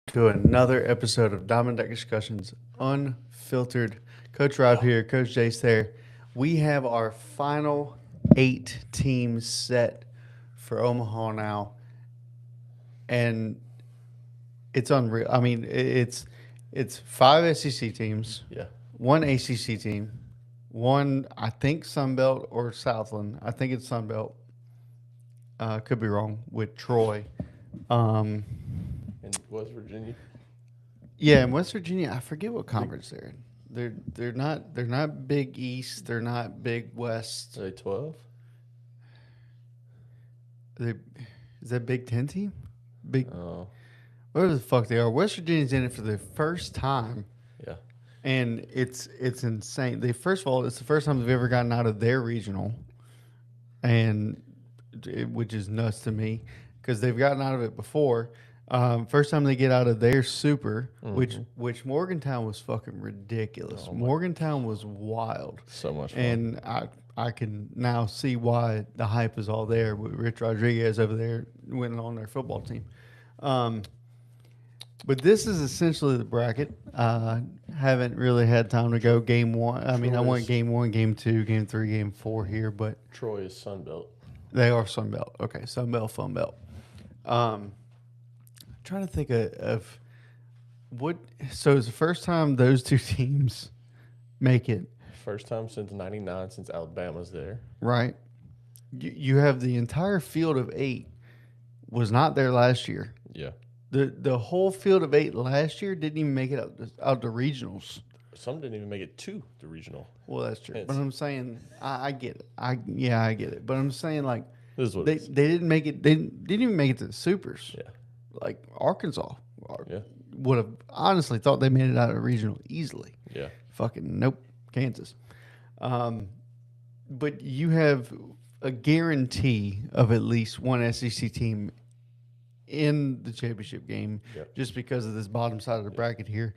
to another episode of Diamond Deck Discussions Unfiltered. Coach Rob here, Coach Jace there. We have our final 8 teams set for Omaha now, and it's unreal. I mean, it's 5 SEC teams, Yeah. one ACC team, one I think Sunbelt or Southland. I think it's Sunbelt. Could be wrong with Troy. Um, In West Virginia. Yeah, in West Virginia, I forget what conference they're in. They're not Big East. They're not Big West. Are they 12? They, is that Big Ten team? Big Oh, whatever the fuck they are. West Virginia's in it for the first time, yeah. and it's insane. They first of all, it's the first time they've ever gotten out of their regional, and which is nuts to me because they've gotten out of it before. First time they get out of their super, which Morgantown was fucking ridiculous. Oh my Morgantown was wild, So much fun. and I can now see why the hype is all there with Rich Rodriguez over there winning on their football team. Um, but this is essentially the bracket. Haven't really had time to go game one. I mean, I went Troy's- game one, game two, game three, game four here, but Troy is Sunbelt. they are Sunbelt. Okay, Sunbelt, Fun Belt. Trying to think of what. So it's the first time those two teams make it, First time since 99 since Alabama's there. right? You have the entire field of 8 was not there last year. Yeah. The whole field of 8 last year didn't even make it out the regionals. Some didn't even make it to the regional. Well, that's true. Hence. But I'm saying I get it. I get it. But I'm saying like This is what they it is. they didn't make it. They didn't even make it to the supers. Yeah. Like Arkansas Yeah. would have honestly thought they made it out of regional easily. Yeah. Fucking nope, Kansas. But you have a guarantee of at least one SEC team in the championship game Yep. just because of this bottom side of the bracket here.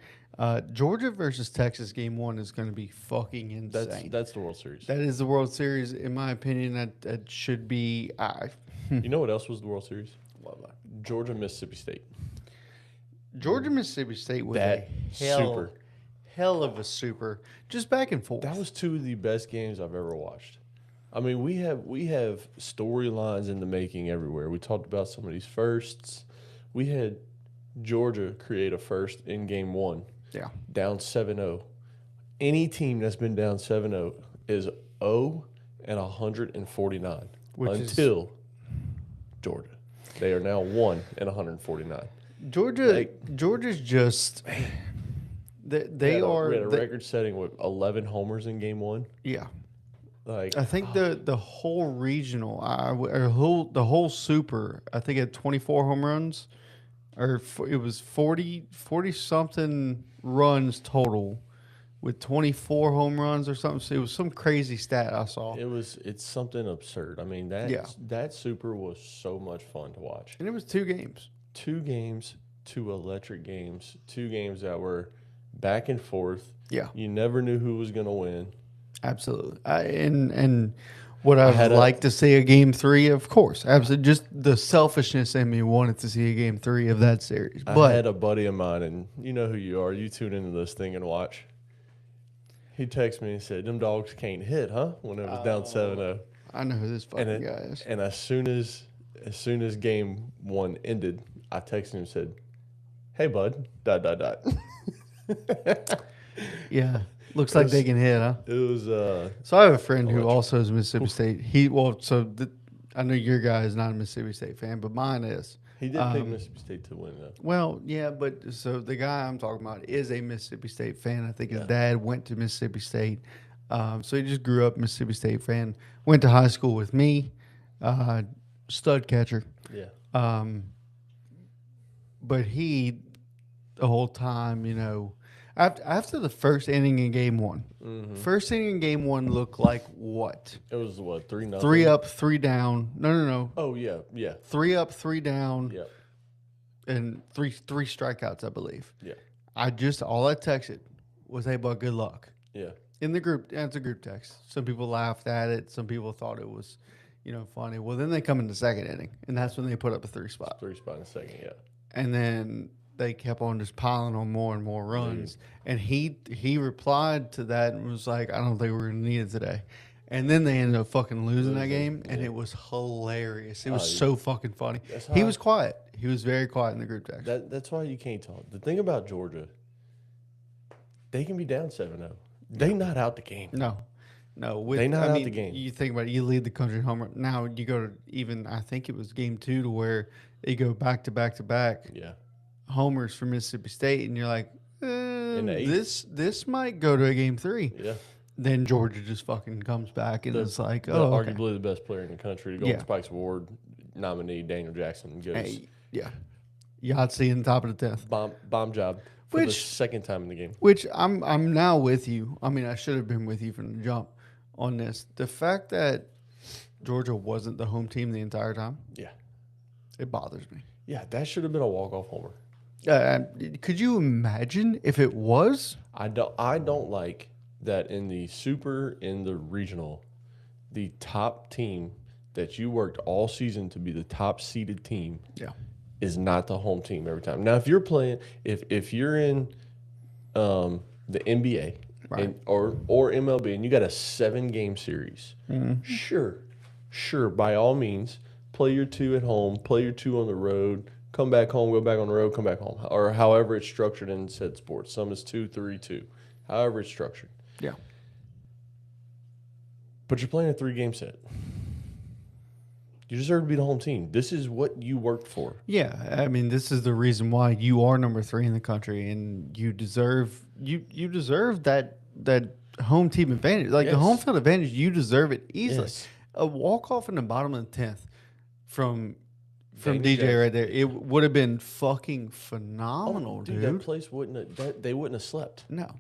Georgia versus Texas game one is going to be fucking insane. That's the World Series. That is the World Series, in my opinion. That should be. You know what else was the World Series? Georgia, Mississippi State. Georgia Mississippi State was That a super. hell of a super, just back and forth. That was two of the best games I've ever watched. I mean, we have storylines in the making everywhere. We talked about some of these firsts. We had Georgia create a first in game one, yeah. down 7-0. Any team that's been down 7-0 is 0 and 149 Which is- until Georgia. They are now 1 and 149. Georgia's just they We had are a record-setting with 11 homers in game one. yeah. Like I think the whole regional the whole super I think had 24 home runs it was 40 something runs total with 24 home runs or something. So it was some crazy stat I saw. it's something absurd. I mean that super was so much fun to watch. And it was 2 games. 2 games, 2 electric games, 2 games that were back and forth. Yeah. You never knew who was going to win. Absolutely. And would I had like to see a game 3? Of course. Absolutely. Just the selfishness in me wanted to see a game 3 of that series. I But had a buddy of mine, and you know who you are. You tune into this thing and watch. He texted me and said, "Them dogs can't hit, huh?" When it was down 7-0. I know who this fucking And guy is. and as soon as game 1 ended, I texted him and said, "Hey, bud, ... Yeah. Looks like they can hit, huh? It was So I have a friend who also is Mississippi State. I know your guy is not a Mississippi State fan, but mine is. he did pick Mississippi State to win though. Well, yeah, but so the guy I'm talking about is a Mississippi State fan. I think his dad went to Mississippi State. So he just grew up Mississippi State fan. Went to high school with me, stud catcher. Yeah. But he, the whole time, after the first inning in game one, first inning in game one looked like what? It was what 3-0. 3 up, 3 down. No. Oh yeah. 3 up, 3 down, Yeah. and three strikeouts, I believe. Yeah. All I texted was, "Hey, bud, good luck." Yeah. In the group, it's a group text. Some people laughed at it. Some people thought it was, funny. Well, then they come in the second inning, and that's when they put up a 3 spot. 3 spot in a second. Yeah. And then they kept on just piling on more and more runs. And he replied to that and was like, I don't think we're going to need it today. And then they ended up fucking losing that game, and it was hilarious. It was so fucking funny. He was quiet. He was very quiet in the group text. That's why you can't talk. The thing about Georgia, they can be down 7-0. They not out the game. No. They not out the game. You think about it, you lead the country in home run. Now you go to even, I think it was game 2 to where you go back to back to back Yeah. homers for Mississippi State, and you're like, the eighth. this might go to a game 3. Yeah. Then Georgia just fucking comes back, and it's like, oh, okay. Arguably the best player in the country. The Golden Spikes Award nominee, Daniel Jackson, goes Hey, yeah. Yahtzee in the top of the 10th. bomb job for the Which- second time in the game. Which I'm now with you. I mean, I should have been with you from the jump on this. The fact that Georgia wasn't the home team the entire time, Yeah. it bothers me. Yeah, that should have been a walk-off homer. Could you imagine if it was? I don't like that in the super, in the regional, the top team that you worked all season to be the top seeded team Yeah. is not the home team every time. Now, if you're playing, if you're in the NBA Right. or MLB and you got a 7-game series, sure, by all means, play your 2 at home, play your 2 on the road, come back home, go back on the road, come back home, or however it's structured in said sports. Some is 2, 3, 2, however it's structured. Yeah. But you're playing a 3-game set. You deserve to be the home team. This is what you worked for. Yeah. I mean, this is the reason why you are number 3 in the country, and you deserve that home team advantage. Like the Yes. home field advantage, you deserve it easily. Yes. A walk off in the bottom of the 10th from Daniel DJ Jackson. right there, it would have been fucking phenomenal, Dude, that place wouldn't have, they wouldn't have slept. No.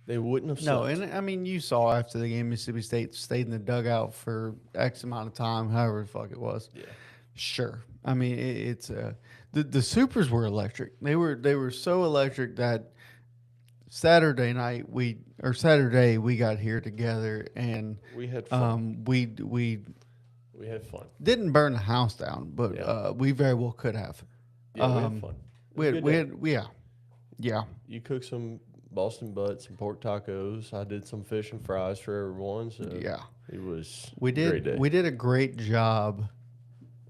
They wouldn't have No, slept. and I mean, you saw after the game, Mississippi State stayed in the dugout for X amount of time, however the fuck it was. Yeah. Sure. I mean, it's the Supers were electric. They were so electric that Saturday we got here together, and We had fun. we We had fun. didn't burn the house down, but Yeah. we very well could have. Yeah, we had fun. We had yeah. You cooked some Boston butts, some pork tacos. I did some fish and fries for everyone. So Yeah. it was We a great did day we did a great job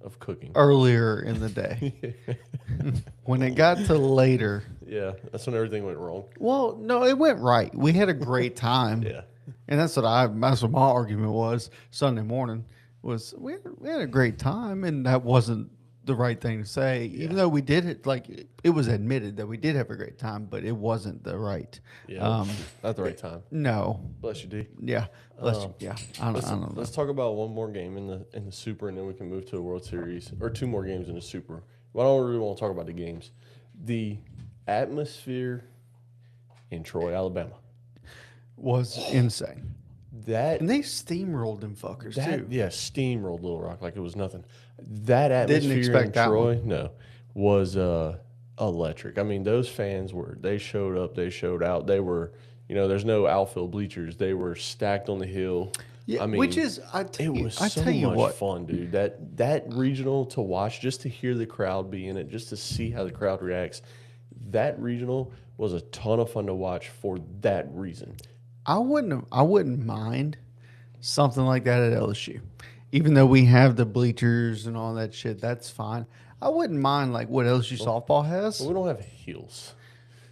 of cooking. earlier in the day. When it got to later, Yeah, that's when everything went wrong. well, no, it went right. We had a great time. Yeah. And that's what my argument was Sunday morning was we had a great time, and that wasn't the right thing to say. Even though we did it, like it was admitted that we did have a great time, but it wasn't the right. Yeah. Not the right time. No. Bless you, D. Yeah. Yeah. I don't know. Let's talk about one more game in the Super, and then we can move to a World Series, or 2 more games in the Super. But I don't really want to talk about the games. The atmosphere in Troy, Alabama. Was insane. That And they steamrolled them fuckers too. yeah, steamrolled Little Rock like it was nothing. That atmosphere expect in that Troy, no, was electric. I mean, those fans they showed up, they showed out. They were, there's no outfield bleachers. They were stacked on the hill. Yeah, I mean, which is it was I so tell you much what, fun, dude. That regional to watch, just to hear the crowd be in it, just to see how the crowd reacts. That regional was a ton of fun to watch for that reason. I wouldn't mind something like that at LSU. Even though we have the bleachers and all that shit, that's fine. I wouldn't mind like what LSU softball has. But we don't have hills.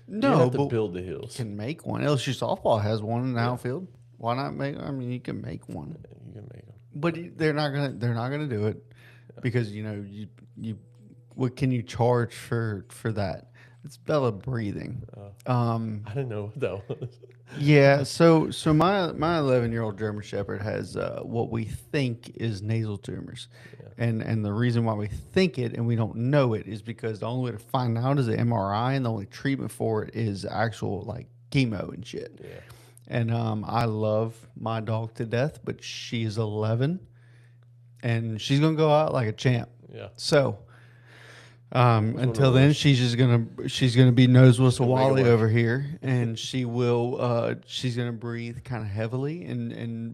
You No, have to but build the hills. can make one. LSU softball has one in the outfield. Why not make? I mean, you can make one, You can make them. but they're not gonna do it because you what can you charge for that? It's Bella breathing. I didn't know though. Yeah, so my 11-year-old German Shepherd has what we think is nasal tumors, and the reason why we think it and we don't know it is because the only way to find out is an MRI, and the only treatment for it is actual like chemo and shit. Yeah. And I love my dog to death, but she is 11, and she's gonna go out like a champ. Yeah. So Until then, she's gonna be nose whistle Gonna make it Wally work. over here, and she's gonna breathe kind of heavily,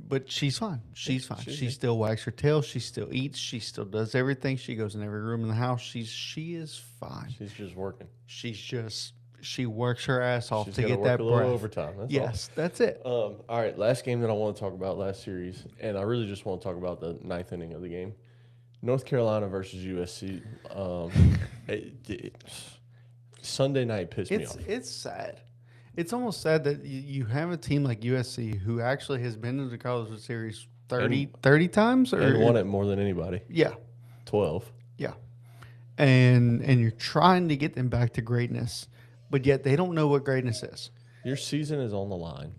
but she's fine. She's fine. she's She good. still wags her tail. She still eats. She still does everything. She goes in every room in the house. She is fine. She's just working. She works her ass off She's to got to get work that a little breath. overtime. That's Yes, that's it. all. All right, last game that I want to talk about, last series, and I really just want to talk about the ninth inning of the game. North Carolina versus USC. Sunday night pissed me off. It's sad. It's almost sad that you have a team like USC who actually has been in the College World Series 30 times And won it more than anybody. Yeah, 12. yeah. And you're trying to get them back to greatness, but yet they don't know what greatness is. Your season is on the line,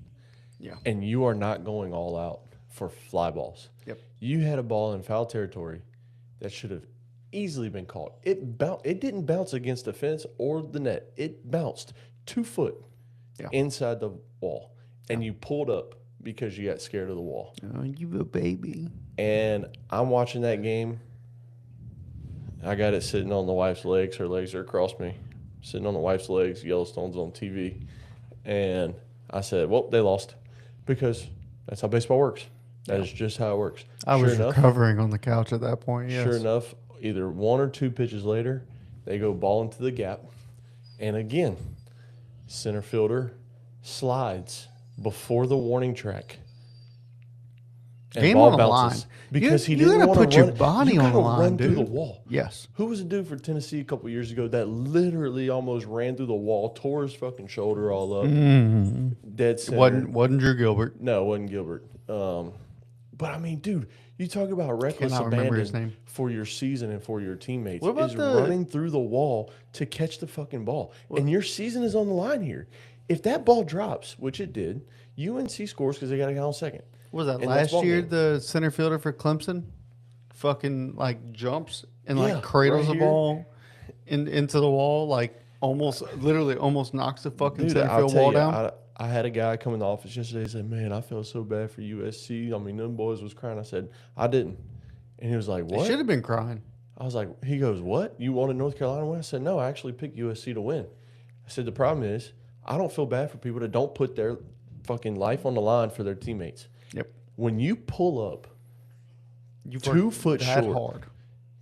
Yeah. and you are not going all out for fly balls. Yep. You had a ball in foul territory that should have easily been caught. It didn't bounce against the fence or the net. It bounced 2 foot Yeah. inside the wall, and you pulled up because you got scared of the wall. Oh, you a baby. And I'm watching that game. I got it sitting on the wife's legs. Her legs are across me. Sitting on the wife's legs. Yellowstone's on TV. And I said, well, they lost. Because that's how baseball works. That is just how it works. I was Sure enough, recovering on the couch at that point. Yes. Sure enough, either 1 or 2 pitches later, they go ball into the gap. And again, center fielder slides before the warning track. And Game ball on the bounces. line. Because You he didn't gotta want to put your run, body you on the gotta line, run through the dude. wall. Yes. Who was a dude for Tennessee a couple years ago that literally almost ran through the wall, tore his fucking shoulder all up, dead center? Wasn't Drew Gilbert. No, it wasn't Gilbert. But I mean, dude, you talk about reckless Cannot remember his abandon name. for your season and for your teammates. What about is the- running through the wall to catch the fucking ball, and your season is on the line here. If that ball drops, which it did, UNC scores because they got a guy on second. What was that And that's last ball year? game. The center fielder for Clemson, fucking like jumps and Yeah, like cradles right the here. ball into the wall, like literally almost knocks the fucking Dude, center I'll field tell wall you, down. I had a guy come in the office yesterday and said, man, I feel so bad for USC. I mean, them boys was crying. I said, I didn't. And he was like, They what? should have been crying. I was like, he goes, what? You wanted North Carolina to win? I said, no, I actually picked USC to win. I said, the problem is, I don't feel bad for people that don't put their fucking life on the line for their teammates. Yep. When you pull up You 2 foot that short, hard.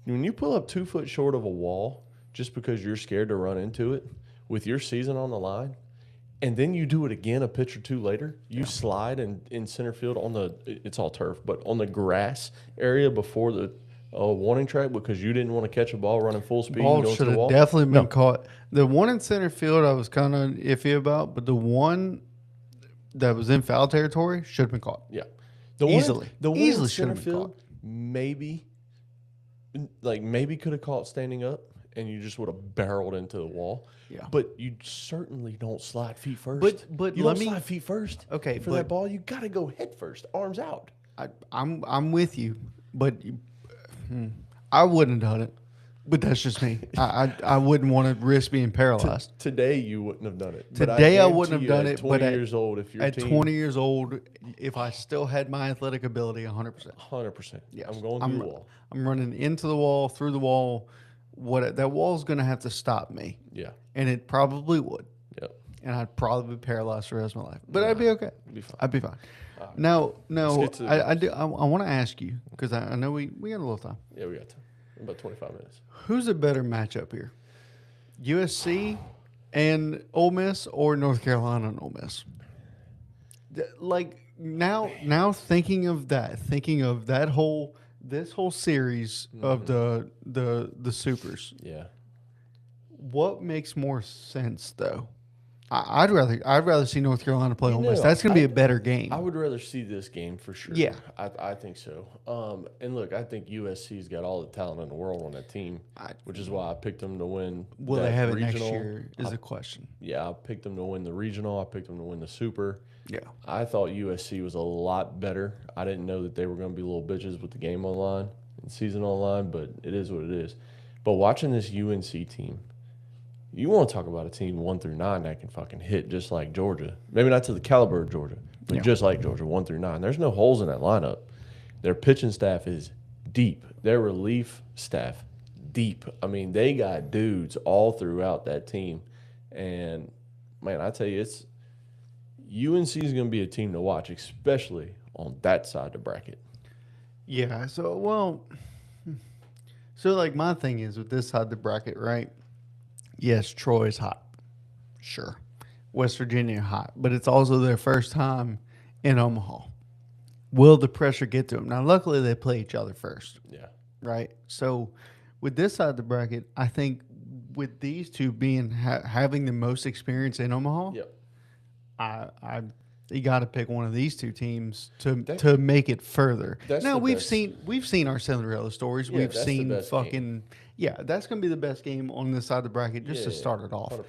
when you pull up 2 foot short of a wall just because you're scared to run into it with your season on the line, and then you do it again a pitch or two later, you slide in center field on it's all turf, but on the grass area before the warning track because you didn't want to catch a ball running full speed and Ball go into should the have wall. definitely been caught. The one in center field I was kind of iffy about, but the one that was in foul territory should have been caught. Yeah. Easily. The one Easily in should center have been field, maybe could have caught standing up and you just would have barreled into the wall. Yeah. But you certainly don't slide feet first. But you let don't me- slide feet first. Okay, For but- that ball, you got to go head first, arms out. I'm with you, but I wouldn't have done it. But that's just me. I wouldn't want to risk being paralyzed. Today, you wouldn't have done it. But Today, I guarantee wouldn't have you done at it, 20 but years old, if your At team, 20 years old, if I still had my athletic ability, 100%. 100%. Yes. I'm going through the wall. I'm running into the wall, through the wall. That wall's going to have to stop me, Yeah. and it probably would. Yep. And I'd probably be paralyzed for the rest of my life. But I'd be okay. Be fine. I'd be fine. No, get to the I want to ask you because I know we got a little time. Yeah, we got time. About 25 minutes. Who's a better matchup here? USC and Ole Miss or North Carolina and Ole Miss? Like now thinking of that whole series of the supers. Yeah. What makes more sense though? I'd rather see North Carolina play Ole Miss. know, That's going to be a better game. I would rather see this game for sure. Yeah. I think so. And look, I think USC's got all the talent in the world on that team, which is why I picked them to win. Will that they have it regional. next year? Is a question. Yeah, I picked them to win the regional. I picked them to win the super. Yeah. I thought USC was a lot better. I didn't know that they were going to be little bitches with the game online and season online, but it is what it is. But watching this UNC team, you want to talk about a team 1 through 9 that can fucking hit just like Georgia. Maybe not to the caliber of Georgia, but Yeah. just like Georgia, 1 through 9. There's no holes in that lineup. Their pitching staff is deep. Their relief staff, deep. I mean, they got dudes all throughout that team. And, man, I tell you, UNC is going to be a team to watch, especially on that side of the bracket. Yeah. So like my thing is with this side of the bracket, right? Yes, Troy's hot. Sure. West Virginia hot, but it's also their first time in Omaha. Will the pressure get to them? Now, luckily, they play each other first, Yeah. right? So, with this side of the bracket, I think with these two being having the most experience in Omaha, Yep. I you got to pick one of these two teams to That- make it further. That's Now the we've best. seen our Cinderella stories. Yeah, we've that's the seen best fucking yeah. That's gonna be the best game on this side of the bracket just to Yeah, start it off. 100%.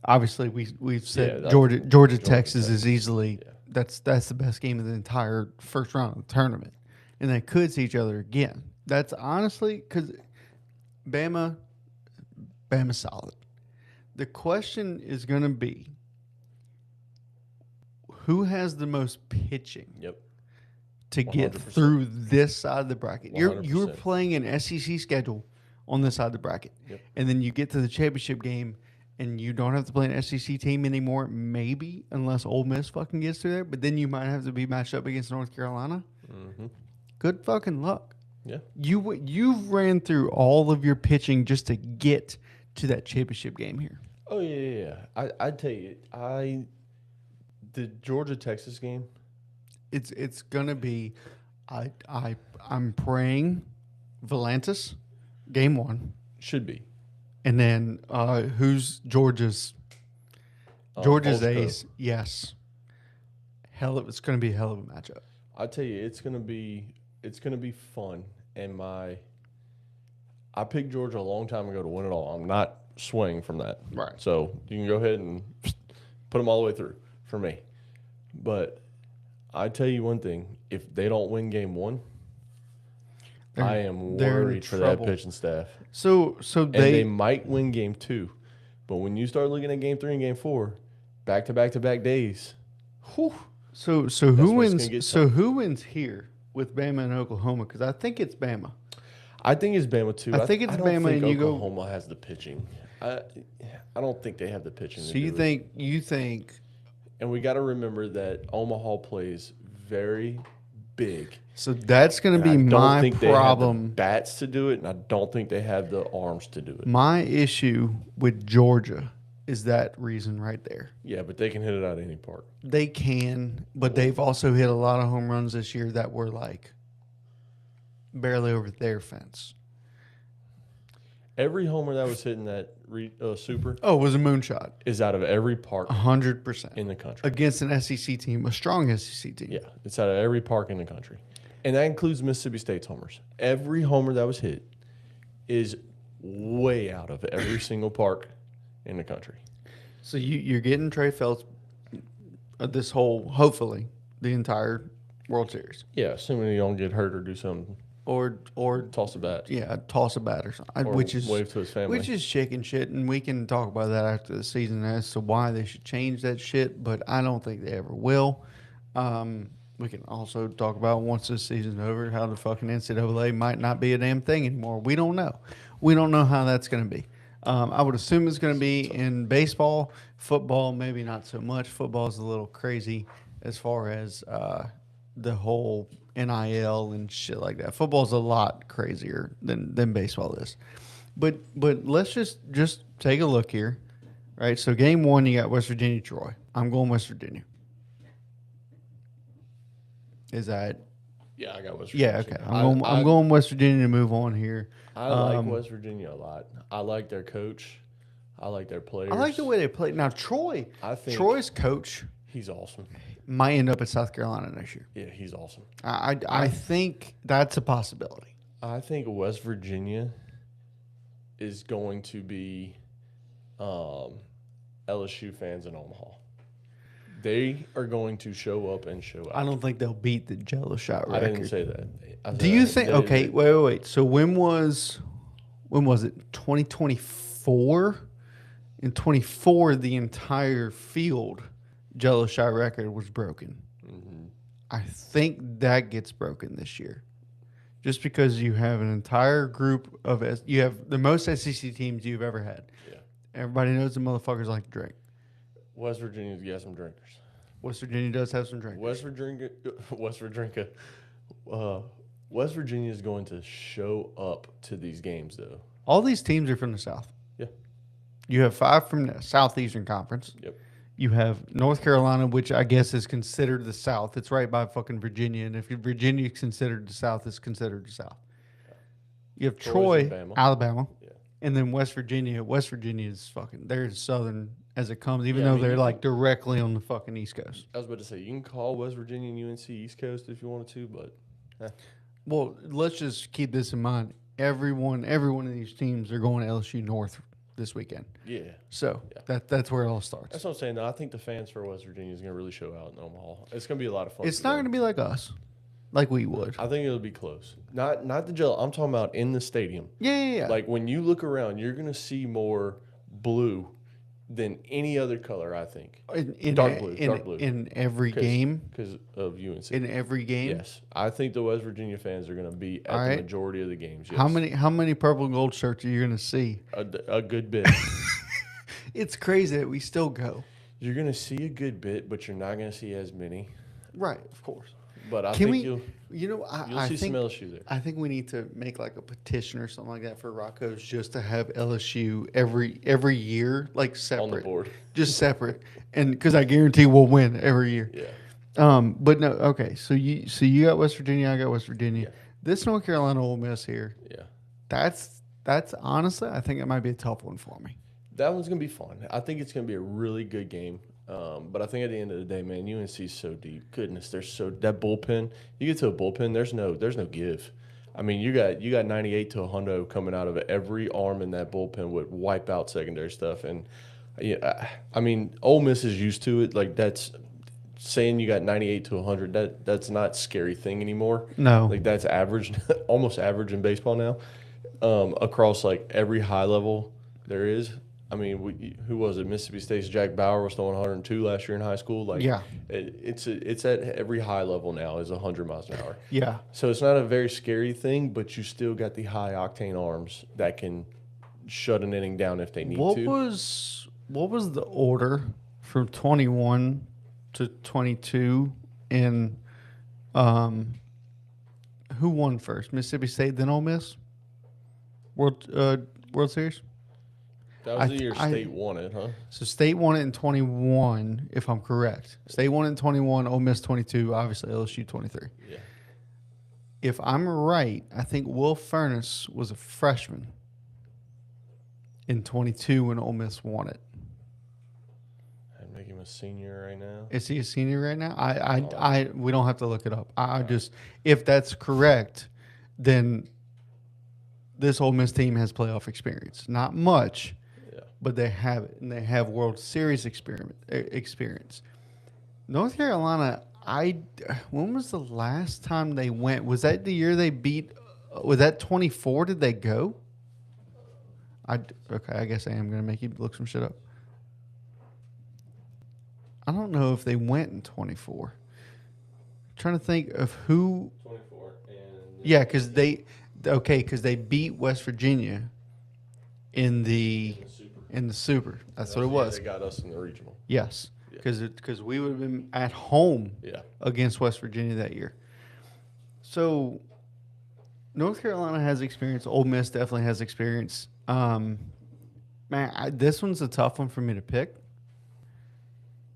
Obviously, we've said Yeah, Georgia Texas is Texas. easily Yeah. that's the best game of the entire first round of the tournament, and they could see each other again. That's honestly because Bama's solid. The question is going to be who has the most pitching Yep. to get 100%. through this side of the bracket. You're 100%. playing an SEC schedule on this side of the bracket, Yep. and then you get to the championship game, and you don't have to play an SEC team anymore. Maybe unless Ole Miss fucking gets through there, but then you might have to be matched up against North Carolina. Mm-hmm. Good fucking luck. Yeah. You've ran through all of your pitching just to get to that championship game here. Oh, yeah. I tell you, the Georgia Texas game, It's gonna be, I'm praying, Volantis, game one, should be. and then who's Georgia's Holtzclaw. ace? Yes, it's gonna be a hell of a matchup. I tell you, it's gonna be fun. And I picked Georgia a long time ago to win it all. I'm not swaying from that. Right. So you can go ahead and put them all the way through for me. But I tell you one thing: if they don't win game one, I am they're in worried for that trouble. pitching staff. So And they might win game two, but when you start looking at game three and game four, back to back days, whew, so who That's when it's gonna wins? get So who wins here with Bama and Oklahoma? Because I think it's Bama. I think it's Bama too. I think it's don't Bama think and you go- Oklahoma has the pitching. I don't think they have the pitching. So to you do it. think And we got to remember that Omaha plays very big. so? That's going to And be I don't my think they have the problem. bats to do it, and I don't think they have the arms to do it. My issue with Georgia is that reason right there. Yeah, but they can hit it out of any park. They can, but they've also hit a lot of home runs this year that were like barely over their fence. Every homer that was hitting that super Oh, it was a moonshot. is out of every park 100% in the country. against an SEC team, a strong SEC team. Yeah, it's out of every park in the country. And that includes Mississippi State's homers. Every homer that was hit is way out of every single park in the country. So you're getting Trey Phelps this whole, hopefully, the entire World Series, Yeah, assuming you don't get hurt or do something, or toss a bat, yeah, toss a bat or something, or which is wave to his family. Which is chicken shit, and we can talk about that after the season as to why they should change that shit, but I don't think they ever will. We can also talk about once this season's over how the fucking NCAA might not be a damn thing anymore. We don't know. We don't know how that's going to be. I would assume it's going to be in baseball, football, maybe not so much. Football's a little crazy as far as the whole NIL and shit like that. Football's a lot crazier than baseball is. But let's just take a look here, right? So game one, you got West Virginia, Troy. I'm going West Virginia. Is that Yeah, I got West Virginia. yeah? Okay, I'm going West Virginia to move on here. I like West Virginia a lot. I like their coach. I like their players. I like the way they play. Now Troy, I think Troy's coach he's awesome. might end up at South Carolina next year. Yeah, he's awesome. I think that's a possibility. I think West Virginia is going to be LSU fans in Omaha. They are going to show up and show out. I don't think they'll beat the Jello shot I record. didn't say that. I said Do you I- think? they- Okay, they- wait. So when was it? 2024. In 24, the entire field Jello shot record was broken. Mhm. I think that gets broken this year. just because you have an entire group of you have the most SEC teams you've ever had. Yeah. Everybody knows the motherfuckers like to drink. West Virginia's got some drinkers. West Virginia does have some drinkers. West Virginia is going to show up to these games, though. All these teams are from the South. Yeah. You have 5 from the Southeastern Conference. Yep. You have North Carolina, which I guess is considered the South. It's right by fucking Virginia. And if Virginia is considered the South, it's considered the South. You have Troy's Troy, Alabama. Alabama. Yeah. And then West Virginia. West Virginia is fucking, they're as southern as it comes, even Yeah, I though mean, they're you like directly on the fucking East Coast. I was about to say, you can call West Virginia and UNC East Coast if you wanted to, but Well, let's just keep this in mind. Every one of these teams are going to LSU North this weekend. yeah. So Yeah. that's where it all starts. That's what I'm saying. Though. I think the fans for West Virginia is going to really show out in Omaha. It's going to be a lot of fun. It's not going to be like us, like we would. I think it'll be close. Not the gel. I'm talking about in the stadium. Yeah. Like when you look around, you're going to see more blue than any other color. I think In dark blue. In every game. because of UNC. In every game. Yes, I think the West Virginia fans are going to be at All the right. majority of the games. Yes. How many purple and gold shirts are you going to see? A good bit. It's crazy that we still go. You're going to see a good bit, but you're not going to see as many. Right, of course. But I Can think we? you'll I see think some LSU there. I think we need to make like a petition or something like that for Rocco's just to have LSU every year, like separate, On the board. just separate, and because I guarantee we'll win every year. Yeah. But no, okay. So you got West Virginia, I got West Virginia. Yeah. This North Carolina Ole Miss here, Yeah. that's honestly, I think it might be a tough one for me. That one's going to be fun. I think it's going to be a really good game. But I think at the end of the day, man, UNC's so deep. Goodness, they're so that bullpen. You get to a bullpen, there's no give. I mean, you got 98 to 100 coming out of it. Every arm in that bullpen would wipe out secondary stuff. And yeah, I mean, Ole Miss is used to it. Like that's saying you got 98 to 100. That's not a scary thing anymore. No. Like that's average, almost average in baseball now. Across like every high level there is. I mean, who was it? Mississippi State's Jack Bauer was throwing 102 last year in high school. Like, Yeah. it's at every high level now is 100 miles an hour. Yeah. So it's not a very scary thing, but you still got the high octane arms that can shut an inning down if they need What to. was the order from 21 to 22 in who won first? Mississippi State, then Ole Miss? World Series? That was I the year th- I- State won it, huh? So State won it in 21, if I'm correct. State won it in 21, Ole Miss 22, obviously LSU 23. Yeah. If I'm right, I think Will Furnace was a freshman in 22 when Ole Miss won it. I'd make him a senior right now. Is he a senior right now? We don't have to look it up. I just, if that's correct, then this Ole Miss team has playoff experience. Not much, Yeah. but they have it, and they have World Series experience. North Carolina, when was the last time they went? Was that the year they beat? Was that 24? Did they go? Okay, I guess I am gonna make you look some shit up. I don't know if they went in 24. Trying to think of who. 24. Yeah, because they beat West Virginia in the Super. That's what it was. They got us in the regional. Yes, because we would have been at home Yeah. against West Virginia that year. So North Carolina has experience. Ole Miss definitely has experience. This one's a tough one for me to pick.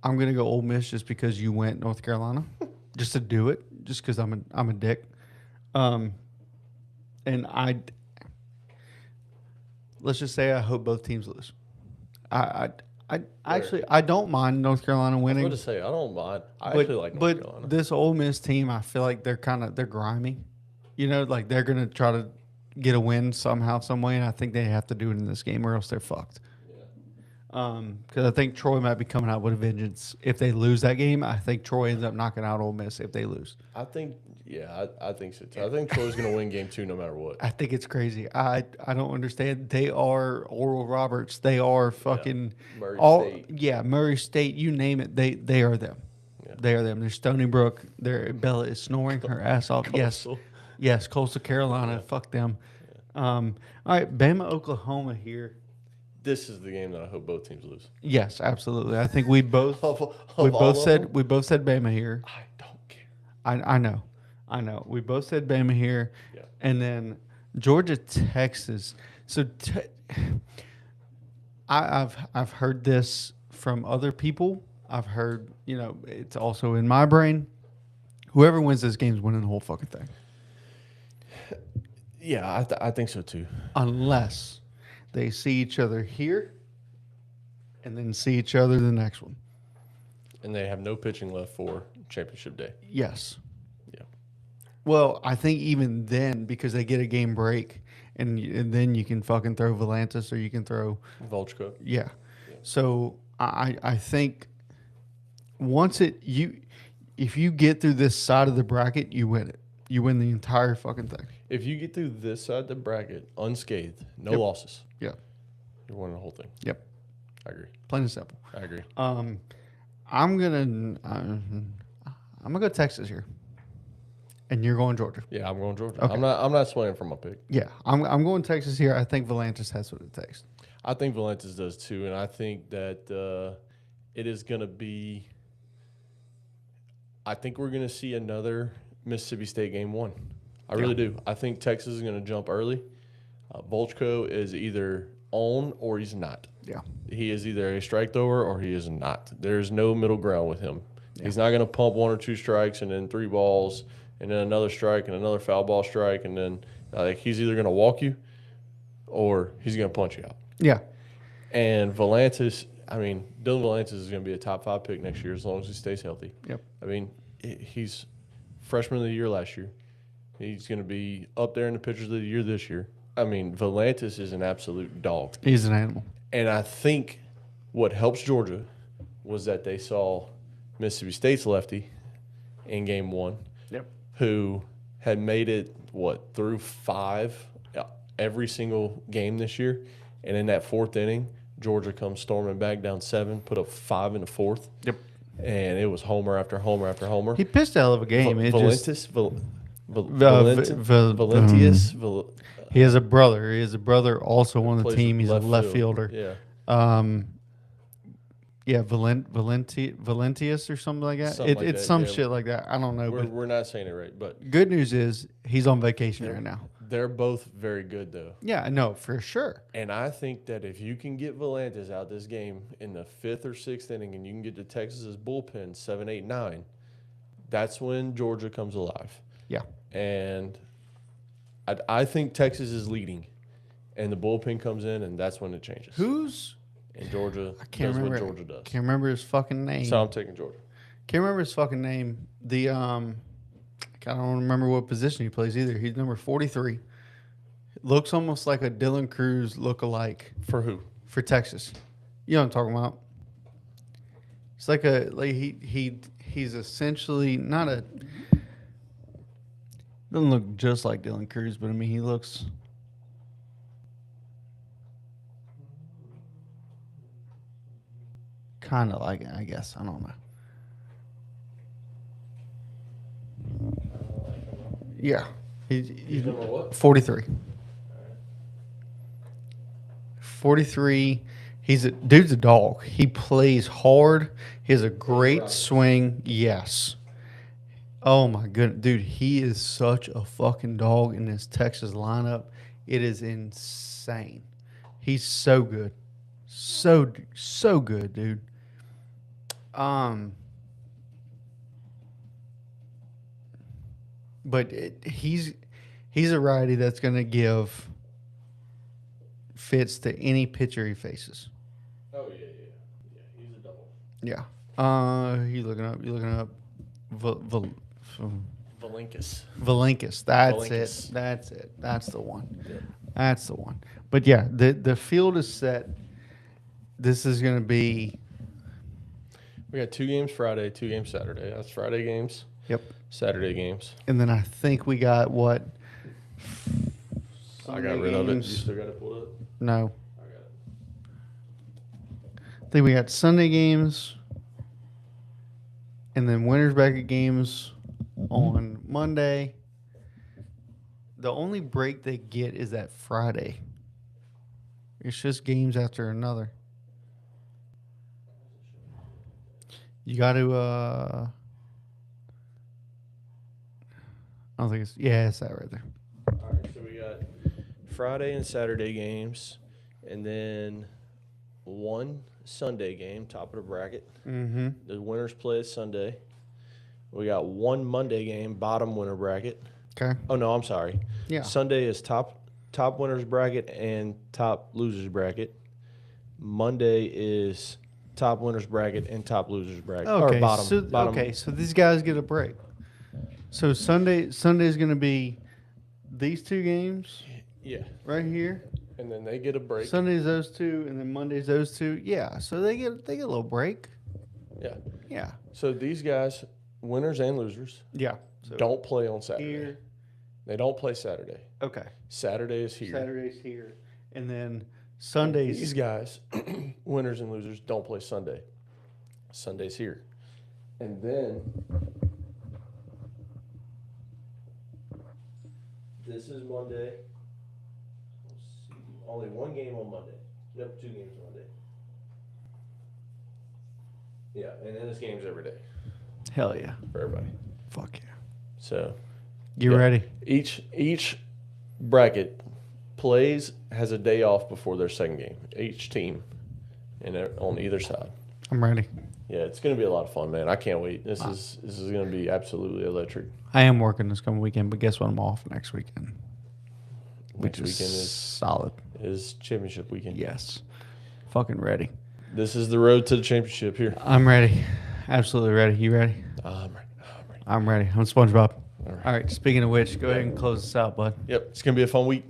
I'm gonna go Ole Miss just because you went North Carolina, just to do it, just because I'm a dick. And let's just say I hope both teams lose. I actually I don't mind North Carolina I was winning. going to say, I don't mind. I But, actually like North but Carolina. this Ole Miss team, I feel like they're grimy. You know, like they're gonna try to get a win somehow, some way, and I think they have to do it in this game, or else they're fucked. Because I think Troy might be coming out with a vengeance if they lose that game. I think Troy ends up knocking out Ole Miss if they lose. I think so too. I think Troy's going to win game 2 no matter what. I think it's crazy. I don't understand. They are Oral Roberts. They are fucking Murray State. Yeah, Murray State. You name it. They are them. Yeah. They are them. They're Stony Brook. Bella is snoring her ass off. Yes. Coastal. Yes, Coastal Carolina. Fuck them. All right, Bama, Oklahoma here. This is the game that I hope both teams lose. Yes, absolutely. I think we both Of we all both of said them? we both said Bama here. I don't care. I know, I know. We both said Bama here, Yeah. and then Georgia, Texas. So I've heard this from other people. I've heard it's also in my brain. Whoever wins this game is winning the whole fucking thing, Yeah, I think so too. unless they see each other here, and then see each other the next one. And they have no pitching left for championship day. Yes. Yeah. Well, I think even then, because they get a game break, and then you can fucking throw Volantis or you can throw, Volchko. yeah. So I think if you get through this side of the bracket, you win it. You win the entire fucking thing. If you get through this side of the bracket unscathed, no Yep. losses, Yeah. you're winning the whole thing. Yep. I agree. Plain and simple. I agree. I'm gonna go Texas here, and you're going Georgia. Yeah, I'm going Georgia. Okay. I'm not swaying from my pick. Yeah, I'm going Texas here. I think Volantis has what it takes. I think Valentis does too, and I think that it is going to be. I think we're going to see another Mississippi State game 1. I really do. I think Texas is going to jump early. Volchko is either on or he's not. Yeah. He is either a strike thrower or he is not. There's no middle ground with him. Yeah. He's not going to pump 1 or 2 strikes and then 3 balls and then another strike and another foul ball strike, and then he's either going to walk you or he's going to punch you out. Yeah. And Volantis, Dylan Volantis is going to be a top 5 pick next year as long as he stays healthy. Yep. He's freshman of the year last year. He's going to be up there in the pitchers of the year this year. Volantis is an absolute dog. He's an animal. And I think what helps Georgia was that they saw Mississippi State's lefty in game 1, who had made it, through 5 every single game this year. And in that 4th inning, Georgia comes storming back down 7, put up 5 in the 4th. Yep. And it was homer after homer after homer. He pitched a hell of a game. Valentius. He has a brother. He has a brother also on the Plays team. He's a left field. fielder. Yeah. Valentius or something like that. Something like It's that, some yeah. shit like that. I don't know. But We're not saying it right, but good news is he's on vacation right now. they're both very good, though. Yeah, no, for sure. And I think that if you can get Volantis out this game in the 5th or 6th inning and you can get to Texas's bullpen 7, 8, 9, that's when Georgia comes alive. Yeah. And I think Texas is leading, and the bullpen comes in, and that's when it changes. And Georgia Can't does remember. what Georgia does. Can't remember his fucking name. So I'm taking Georgia. Can't remember his fucking name. I don't remember what position he plays either. He's number 43. Looks almost like a Dylan Cruz lookalike For who? for Texas. You know what I'm talking about? It's like he's essentially not a. Doesn't look just like Dylan Cruz, but he looks. Kind of like it, I guess. I don't know. Yeah. He's Number what? 43. 43. Dude's a dog. He plays hard. He has a great swing. Yes. Oh my goodness, dude, he is such a fucking dog in this Texas lineup. It is insane. He's so good. So good, dude. But he's a righty that's going to give fits to any pitcher he faces. Oh, yeah. He's a double. Yeah. You looking up. Valinkus. Valinkus. That's Valinkus. it. That's it. That's the one. Yeah. That's the one. But yeah, the field is set. This is going to be. We got 2 games Friday, 2 games Saturday. That's Friday games. Yep. Saturday games. And then I think we got what? I got rid of it. You games? still got it pulled up? No. I got it. I think we got Sunday games. And then winners bracket games on Monday. The only break they get is that Friday. It's just games after another. You got to. I don't think it's. Yeah, it's that right there. All right, so we got Friday and Saturday games, and then one Sunday game, top of the bracket. Mm-hmm. The winners play Sunday. We got one Monday game, bottom winner bracket. Okay. Oh no, I'm sorry. Yeah. Sunday is top winners bracket and top losers bracket. Monday is top winners bracket and top losers bracket. Okay. Or bottom. So, bottom. Okay. So these guys get a break. So Sunday's going to be these two games Yeah, right here. and then they get a break. Sunday's those two, and then Monday's those two. Yeah. So they get a little break. Yeah. Yeah. So these guys, winners and losers, Yeah. So don't play on Saturday. here. They don't play Saturday. Okay. Saturday is here. Saturday's here, and then These Sunday's. guys, winners and losers, don't play Sunday. Sunday's here. And then this is Monday. Let's see. Only one game on Monday. Nope, 2 games Monday. Yeah, and then this game's every day Hell yeah. for everybody. Fuck yeah. So You Yeah. ready? each bracket plays has a day off before their second game. Each team, and they're on either side. I'm ready. Yeah, it's going to be a lot of fun, man. I can't wait. This is going to be absolutely electric. I am working this coming weekend, but guess what? I'm off next weekend. Next Which is weekend solid. is championship weekend. Yes. Fucking ready. This is the road to the championship here. I'm ready. Absolutely ready. You ready? I'm ready. I'm ready. I'm ready. I'm SpongeBob. All right. All right. Speaking of which, go ahead and close this out, bud. Yep, it's going to be a fun week.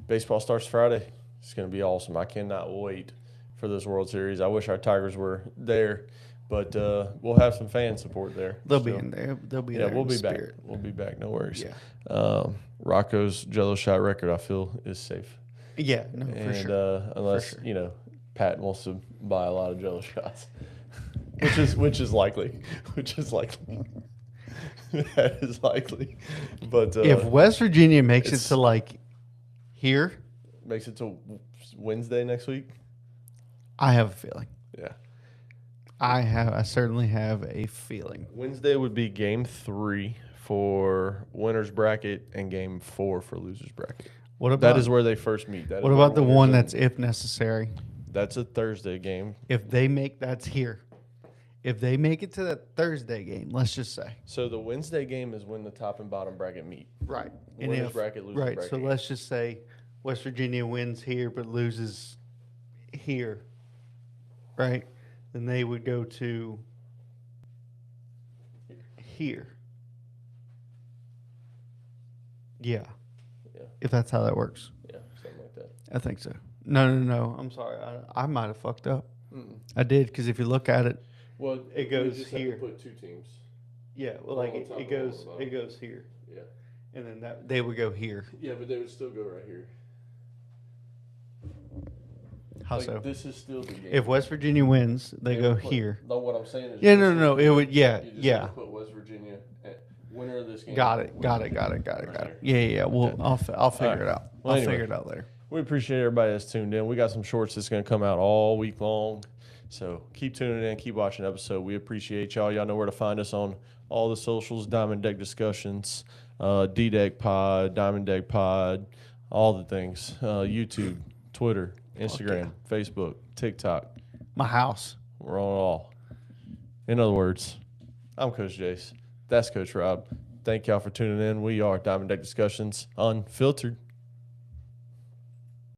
Baseball starts Friday. It's going to be awesome. I cannot wait for this World Series. I wish our Tigers were there, but we'll have some fan support there. They'll be still. in there. They'll be Yeah, there. we'll in be spirit. back. We'll be back. No worries. Yeah. Rocco's Jello shot record, I feel, is safe. Yeah. No, for And sure. unless sure. Pat wants to buy a lot of Jello shots, which is likely, that is likely. But If West Virginia makes it it's- to like here, makes it to Wednesday next week, I have a feeling. yeah, I certainly have a feeling. Wednesday would be game 3 for winners bracket and game 4 for losers bracket. What about That is where they first meet. That is what where about the winners one and- that's if necessary? That's a Thursday game. If they make that's here. If they make it to that Thursday game, let's just say. So the Wednesday game is when the top and bottom bracket meet. Right. And Winners if, bracket, losers right. bracket. So let's just say West Virginia wins here but loses here. Right? Then they would go to here. Yeah. Yeah. If that's how that works. Yeah, something like that. I think so. No. I'm sorry. I might have fucked up. Mm-mm. I did because if you look at it, Well, It goes you just have here. to put 2 teams. yeah, well, One like on top it and one on goes, the bottom. it goes here, Yeah. and then that they would go here. Yeah, but they would still go right here. How Like, so? This is still the game. If West Virginia wins, they go would put- here. No, what I'm saying is. Yeah, this no. is- It would, yeah, you just yeah. have to put West Virginia at winner of this game. Got it. Right Yeah. there. Well, Okay. I'll figure All right. it out. Well, I'll anyway. figure it out later. We appreciate everybody that's tuned in. We got some shorts that's going to come out all week long. So keep tuning in, keep watching the episode. We appreciate y'all. Y'all know where to find us on all the socials, Diamond Deck Discussions, D-Deck Pod, Diamond Deck Pod, all the things. YouTube, Twitter, Instagram, Facebook, TikTok. My house. We're on all. In other words, I'm Coach Jace. That's Coach Rob. Thank y'all for tuning in. We are Diamond Deck Discussions Unfiltered.